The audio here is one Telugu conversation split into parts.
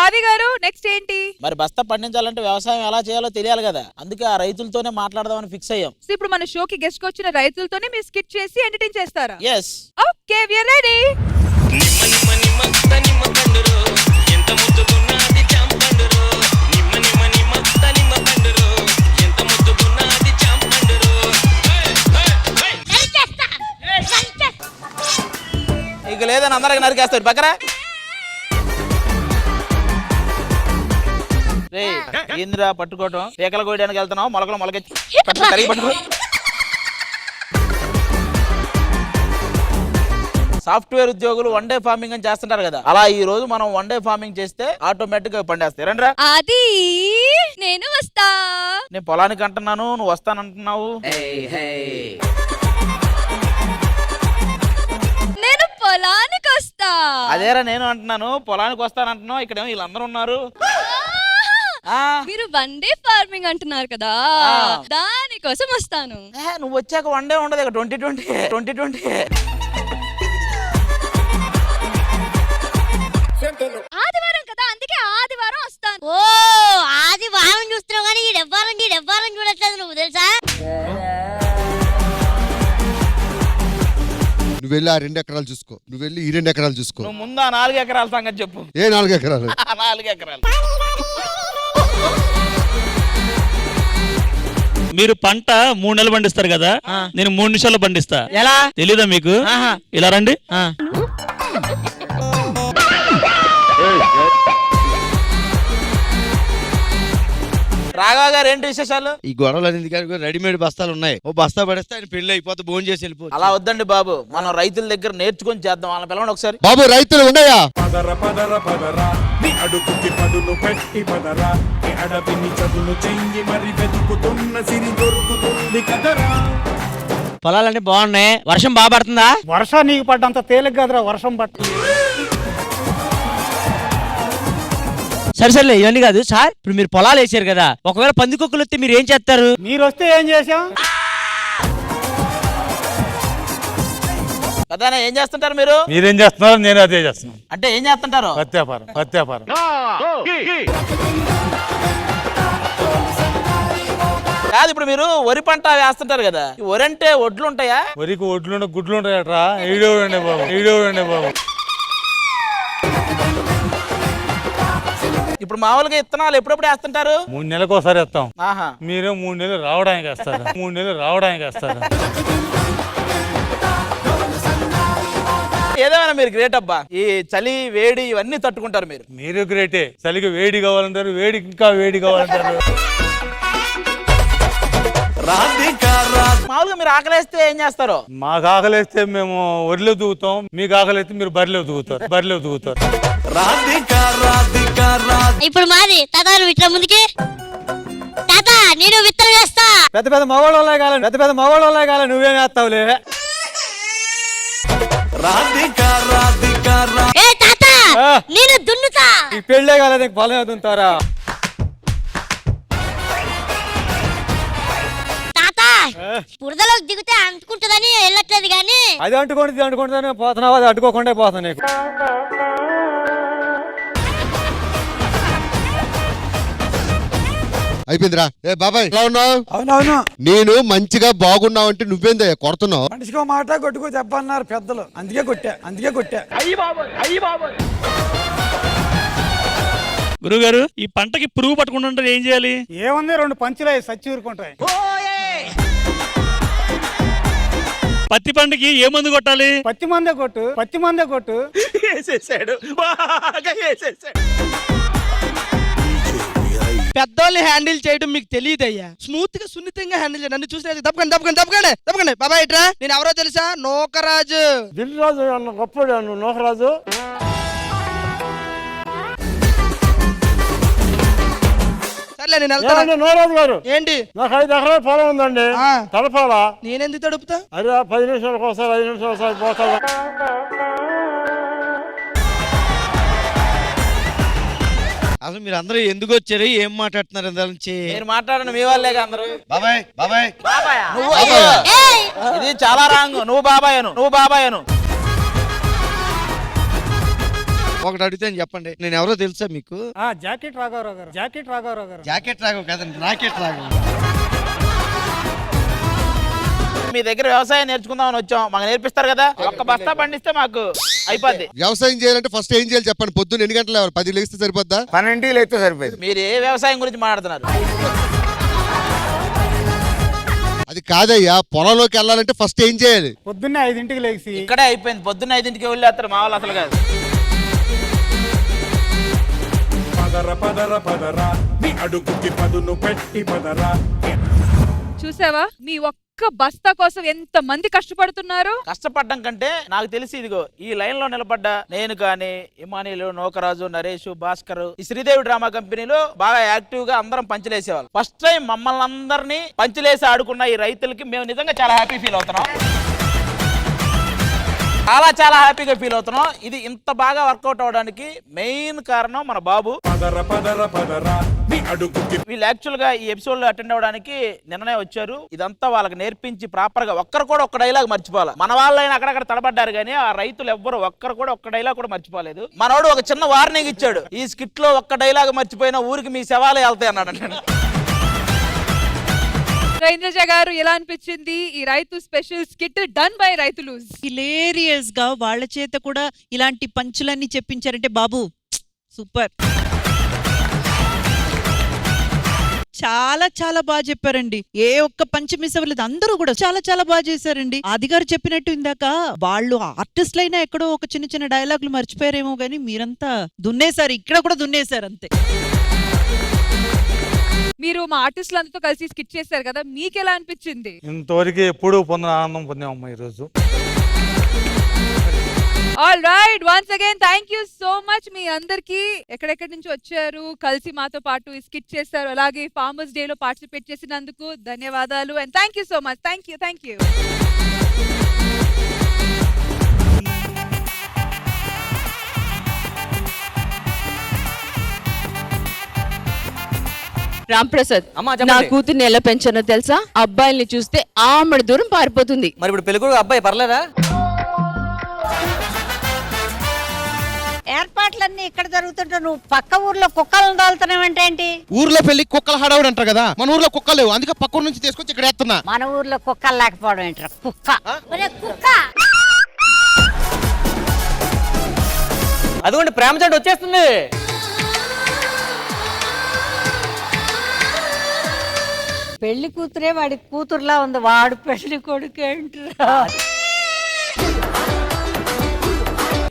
ఆది గారు నెక్స్ట్ ఏంటి? మరి బస్తా పండించాలంటే వ్యవసాయం ఎలా చేయాలో తెలియాలి కదా, అందుకే ఆ రైతులతోనే మాట్లాడదామని ఫిక్స్ అయ్యాం. సో ఇప్పుడు మన షోకి గెస్ట్ కి వచ్చిన రైతులతోనే మీరు స్కిట్ చేసి ఎంటర్టైన్ చేస్తారా? Yes. Okay we are ready. ఇక లేదని అందరికి నరికేస్తారు పక్కరా. రే ఏందిరా పట్టుకోవటం, పీకలు కోయడానికి వెళ్తున్నావు, మొలకలు మొలకెచ్చి పట్టుకో. సాఫ్ట్వేర్ ఉద్యోగులు వన్ డే ఫార్మింగ్ అని చేస్తుంటారు కదా, అలా ఈ రోజు మనం వన్ డే ఫార్మింగ్ చేస్తే ఆటోమేటిక్ గా పండేస్తాయి. రండి రా. అది నేను వస్తా. నేను పొలానికి అంటున్నాను, నువ్వు వస్తానంటున్నావు. నేను పొలానికి వస్తా. అదేరా నేను అంటున్నాను, పొలానికి వస్తానంటున్నావు. ఇక్కడేమో వీళ్ళందరూ ఉన్నారు. మీరు వన్ డే ఫార్మింగ్ అంటున్నారు కదా, దానికోసం వస్తాను. నువ్వు వచ్చాక వన్ డే ఉండదు, 2020. ఆదివారం కదా, అందుకే ఆదివారం వస్తాను. ఓ ఆదివారం చూస్తున్నావు కానీ ఈడెవ్వారం చూడట్లేదు నువ్వు తెలుసా? నువ్వు వెళ్ళి ఆ 2 ఎకరాలు చూసుకో, నువ్వు వెళ్ళి ఈ 2 ఎకరాలు చూసుకో. నువ్వు ముందు ఆ 4 ఎకరాల సంగతి చెప్పు. ఏ 4 ఎకరాలు? 4 ఎకరాలు. మీరు పంట 3 నెలలు పండిస్తారు కదా, నేను 3 నిమిషాల్లో పండిస్తా. ఎలా తెలీదా మీకు? ఇలా రండి. రాఘవ గారు ఏంటి విశేషాలు? ఈ గొడవలు అనేది కానీ రెడీమేడ్ బస్తాలు ఉన్నాయి, ఓ బస్తా పడేస్తే ఆయన పెళ్లి అయిపోతే భోజనం చేసి వెళ్ళిపోతుంది. అలా వద్దండి బాబు, మనం రైతుల దగ్గర నేర్చుకొని చేద్దాం. వాళ్ళని పిలవండి ఒకసారి. బాబు రైతులు ఉన్నాయా? పదరా నీ అడుగుకి పదును పెట్టి పదరా, నీ అడవిని చదును చెయ్యి మరి వెతుకుతున్న సిరి దొరుకుతుంది కదరా. పొలాలన్నీ బాగున్నాయి. వర్షం బాగా పడుతుందా? వర్షం నీకు పడ్డంత తేలిక కదరా వర్షం పడుతుంది. సరే ఇవన్నీ కాదు సార్, ఇప్పుడు మీరు పొలాలు వేసారు కదా, ఒకవేళ పందికొక్కులు వస్తే మీరు ఏం చేస్తారు? మీరు వస్తే ఏం చేసాం? పెద్దనా ఏం చేస్తుంటారు మీరు? మీరేం చేస్తున్నారు? నేను అదే చేస్తున్నాను. అంటే ఏం చేస్తుంటారు? పత్యాపారం. కాదు, ఇప్పుడు మీరు వరి పంట వేస్తుంటారు కదా, వరి అంటే ఒడ్లు ఉంటాయా? వరికి ఒడ్లు గుడ్లు ఉంటాయట్రా. ఈడోడండి బాబు. ఇప్పుడు మామూలుగా ఇత్తనాలు ఎప్పుడెప్పుడు వేస్తుంటారు? 3 నెలలకు ఒకసారి వేస్తాం. ఆహా. మీరు 3 నెలలు రావడానికి వేస్తారు. ఏదేమైనా మీరు గ్రేట్ అబ్బా, ఈ చలి వేడి ఇవన్నీ తట్టుకుంటారు మీరు. మీరు గ్రేటే. చలికి వేడి కావాలంటారు, వేడికి ఇంకా వేడి కావాలంటారు. మామూలుగా మీరు ఆకలేస్తే ఏం చేస్తారు? మాకు ఆకలిస్తే మేము ఒరిలో దూగుతాం, మీకు ఆకలిస్తే మీరు బరిలో దూగుతారు. ఇప్పుడు మాది తాత నువ్వు ఇట్లా ముందుకి తాత నేను విత్తనం వేస్తా. పెద్ద మగవాళ్ళ కాలం నువ్వేం వేస్తావులే. ఏ తాత నేను దున్నుతా. ఈ పెళ్ళే కాలేదు పొలం దున్నుతారా? తాత బురదలోకి దిగితే అంటుకుంటుందని వెళ్ళట్లేదు గాని. అది అంటుకుంటుంది పోతున్నావు, అది అడ్డుకోకుండా పోతాను నీకు. అయిపోయిందిరా. ఏ బాబాయ్ ఎలా ఉన్నావు? అవునవును. నేను మంచిగా బాగున్నావు అంటే నువ్వేందా కొడుతున్నావు? మనిషికో మాట కొట్టుకో చెప్పన్నారు పెద్దలు, అందుకే కొట్టా. గురుగారు, ఈ పంటకి పురుగు పట్టుకుంటుంటే ఏం చేయాలి? ఏముంది, 2 పంచులు సచ్చి ఊరుకుంటాయి. పత్తి పంటకి ఏ మందు కొట్టాలి? పత్తి మందే కొట్టు. వేసేసాడు, బాగా వేసేసాడు. పెద్దోళ్ళని హ్యాండిల్ చేయడం మీకు తెలియదయ్యా. స్మూత్ గా సున్నితంగా హ్యాండిల్ చేయండి. నన్ను చూసిన తప్పకండి బాబాయ్ ఇట్రా. నేను ఎవరో తెలుసా? నూకరాజు. దిల్ రాజు అన్న గొప్పడు నూకరాజు. సర్లే నేను వెళ్తాను. నూకరాజు గారు ఏంటి? నాకు 5 ఎకరాల పొలం ఉందండి, తడపాలా? నేనెందుకు తడుపుతా? అరే 10 నిమిషాలకు ఒకసారి 5 నిమిషాలు ఒకసారి పోతా. అసలు మీరు అందరూ ఎందుకు వచ్చారు, ఏం మాట్లాడుతున్నారు? మీరు మాట్లాడండి, మీ వాళ్ళే అందరూ. బాబాయ్ నువ్వు ఇది చాలా రాంగ్. నువ్వు బాబాయ్ అను. ఒకటి అడిగితే చెప్పండి, నేను ఎవరో తెలుసా మీకు? జాకెట్ రాఘవరావు గారు, జాకెట్ రాఘవరావు గారు. జాకెట్ రాఘవ్ కదండి, రాకెట్ రాఘవ్. మీ దగ్గర వ్యవసాయం నేర్చుకుందామని వచ్చాం, మాకు నేర్పిస్తారు కదా? ఒక్క బస్తా పండిస్తే మాకు అయిపోద్ది. వ్యవసాయం చేయాలంటే ఫస్ట్ ఏం చేయాలి చెప్పండి? పొద్దున్న ఎన్ని గంటలు 10 లేస్తే సరిపోద్దా? 12 లేస్తే సరిపోయింది. మీరు ఏ వ్యవసాయం గురించి మాట్లాడుతున్నారు? అది కాదయ్యా, పొలంలోకి వెళ్ళాలంటే ఫస్ట్ ఏం చేయాలి? పొద్దున్నే 5ంటికి లేచి ఇక్కడే అయిపోయింది. పొద్దున్న 5ంటికి వెళ్ళేస్తారు మా వాళ్ళు అసలు కాదు. పదర పదర పదరా నీ అడుగుకి పదును పెట్టి పదరా. చూసావా మీ ఒక్క బస్తా కోసం ఎంత మంది కష్టపడుతున్నారు? కష్టపడడం కంటే నాకు తెలిసి ఇదిగో ఈ లైన్ లో నిలబడ్డ నేను కానీ, ఇమానీలు, నోకరాజు, నరేష్, భాస్కర్, ఈ శ్రీదేవి డ్రామా కంపెనీలో బాగా యాక్టివ్ గా అందరం పంచలేసేవాళ్ళు. ఫస్ట్ టైం మమ్మల్ని అందరినీ పంచలేసి ఆడుకున్న ఈ రైతులకి మేము నిజంగా చాలా హ్యాపీ ఫీల్ అవుతున్నాం. చాలా హ్యాపీగా ఫీల్ అవుతున్నాం. ఇది ఇంత బాగా వర్కౌట్ అవడానికి మెయిన్ కారణం మన బాబు. పదర పదర పదరా నీ అడుగుకి. వీళ్ళు యాక్చువల్ గా ఈ ఎపిసోడ్ లో అటెండ్ అవ్వడానికి నిన్ననే వచ్చారు. ఇదంతా వాళ్ళకి నేర్పించి ప్రాపర్ గా ఒక్కరు కూడా ఒక్క డైలాగ్ మర్చిపోవాలి. మన వాళ్ళైనా అక్కడక్కడ తడబడ్డారు కానీ ఆ రైతులు ఎవ్వరు ఒక్కరు కూడా ఒక్క డైలాగ్ కూడా మర్చిపోలేదు. మనోడు ఒక చిన్న వార్నింగ్ ఇచ్చాడు, ఈ స్కిట్ లో ఒక్క డైలాగ్ మర్చిపోయిన ఊరికి మీ శవాలే వెళ్తాయి అన్నాడు. ఇంద్రజ గారు ఎలా అనిపించింది ఈ రైతు స్పెషల్ స్కిట్ డన్ బై రైతులు? హిలేరియస్ గా వాళ్ళ చేత కూడా ఇలాంటి పంచులన్నీ చెప్పించారంటే బాబు సూపర్. చాలా బాగా చెప్పారండి. ఏ ఒక్క పంచ్ మిస్ అవ్వలేదు. అందరూ కూడా చాలా బాగా చేశారండి. ఆది గారు చెప్పినట్టు ఇందాక వాళ్ళు ఆర్టిస్టులైనా ఎక్కడో ఒక చిన్న డైలాగులు మర్చిపోయారేమో గానీ మీరంతా దున్నేశారు. ఇక్కడ కూడా దున్నేశారు అంతే. మీరు మా ఆర్టిస్టులందరితో కలిసి స్కిట్ చేశారు కదా, మీకు ఎలా అనిపించింది? ఇంతవరకు ఎప్పుడు పొందిన ఆనందం పొందామమ్మా ఈరోజు. All right, once again thank you so much. మీ అందరికి ఎక్కడెక్కడి నుంచి వచ్చారు, కలిసి మాతో పాటు స్కిట్ చేశారు, అలాగే ఫార్మర్స్ డే లో పార్టిసిపేట్ చేసినందుకు ధన్యవాదాలు. And thank you so much. Thank you. Ram Prasad, నా కూతుర్ని ఎలా పెంచానో తెలుసా? అబ్బాయిల్ని చూస్తే ఆమెడ దూరం పారిపోతుంది. మరి ఇప్పుడు పెళ్ళికొడుకు అబ్బాయి పర్లేదా? ఏర్పాట్లన్నీ ఇక్కడ జరుగుతుంటే నువ్వు పక్క ఊర్లో కుక్కలను తోలుతున్నావేంటేంటి? ఊర్లో పెళ్లి కుక్కలు హడావుడు అంటారు కదా, మన ఊర్లో కుక్కలు లేవు, అందుకే పక్క ఊరు నుంచి తీసుకొచ్చి ఇక్కడ వేస్తున్నా. మన ఊర్లో కుక్కలు లేకపోవడం ఏంట్రా? కుక్క కుక్క. అదిగోండి ప్రేమ జంట వచ్చేస్తుంది. పెళ్లి కూతురే వాడి కూతురులా ఉంది, వాడు పెళ్లి కొడుకు ఏంట్రా?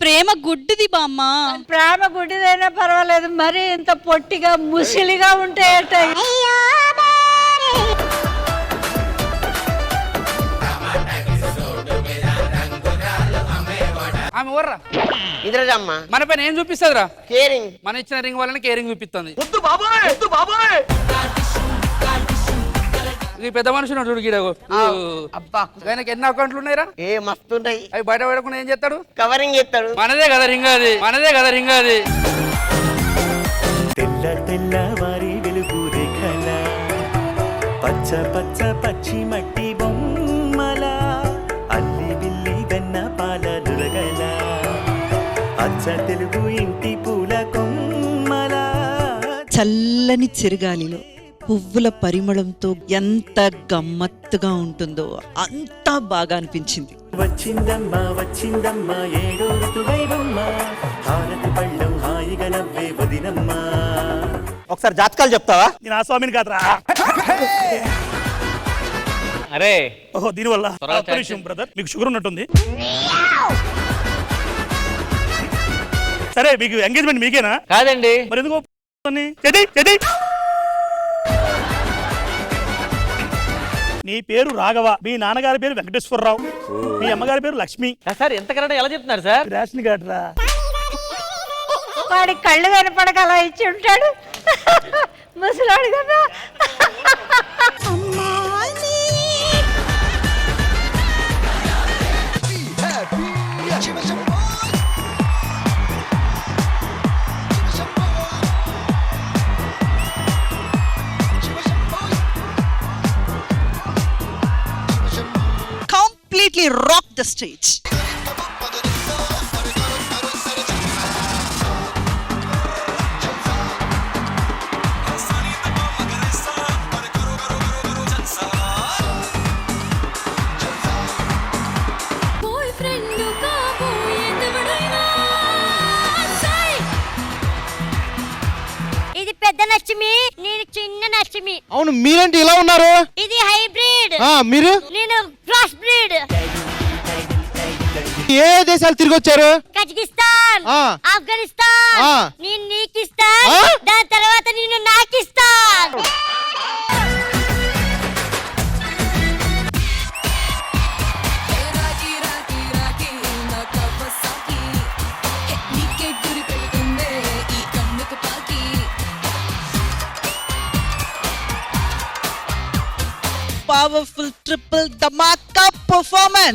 ప్రేమ గుడ్డిది బామ్మ. ప్రేమ గుడ్డిదైనా పర్వాలేదు, మరి ఇంత పొట్టిగా ముసిలిగా ఉంటాయట. ఆమె ఊర్రా ఇంద్రజమ్మ మన పైన ఏం చూపిస్తుందిరా? కేరింగ్. మన ఇచ్చిన రింగ్ వల్ల కేరింగ్ చూపిస్తుంది. ఈ పెద్ద మనుషులు చూడు గీడకు. అబ్బా ఆయనకి ఎన్ని అకౌంట్లు ఉన్నాయిరా? ఏ మస్తున్నాయి. అవి బయట పడకుండా ఏం చేస్తాడు? కవరింగ్ చేస్తాడు. మనదే కదా రింగ్ అది. తెల్లవారి వెలుగు రేఖల పచ్చ పచ్చి మట్టి బొమ్మల అల్లి బిల్లి వెన్న పాల నురగల అచ్చ తెలుగు ఇంటి పూల కొమ్మల. చల్లని చిరుగాలిలో పువ్వుల పరిమళంతో ఎంత గమ్మత్తుగా ఉంటుందో అంత బాగా అనిపించింది. వచ్చిందమ్మా ఏడో ఋతువైవమ్మ హారతి పళ్ళం హాయిగా నవ్వే వదినమ్మ. ఒకసారి జాతకాలు చెప్తావా? నేను ఆ స్వామిని కాదురా. అరే ఓహో దీనివల్ల బ్రదర్ మీకు షుగర్ ఉన్నట్టుంది. సరే మీకు ఎంగేజ్మెంట్ మీకేనా? కాదండి. మరి ఎందుకు? నీ పేరు రాఘవ, మీ నాన్నగారి పేరు వెంకటేశ్వరరావు, మీ అమ్మగారి పేరు లక్ష్మి. సార్ ఎంత కరెక్ట్ ఎలా చెప్తున్నారు సార్? రేషన్ కార్డు రా. వాడి కళ్ళు కనపడక అలా ఇచ్చి ఉంటాడు ముసలాడు కదా. Completely rock the stage. Lakshmi. అవును, మీరేంటి ఇలా ఉన్నారు? ఇది హైబ్రిడ్. మీరు? నేను క్రాస్ బ్రీడ్. ఏ దేశాలు తిరిగి వచ్చారు? కజకిస్తాన్, ఆఫ్ఘనిస్తాన్. నేను నీకిస్తాన్, దాని తర్వాత నేను నాకిస్తాన్. పవర్ఫుల్ ట్రిపుల్ ధమాకా పర్ఫార్మెన్స్.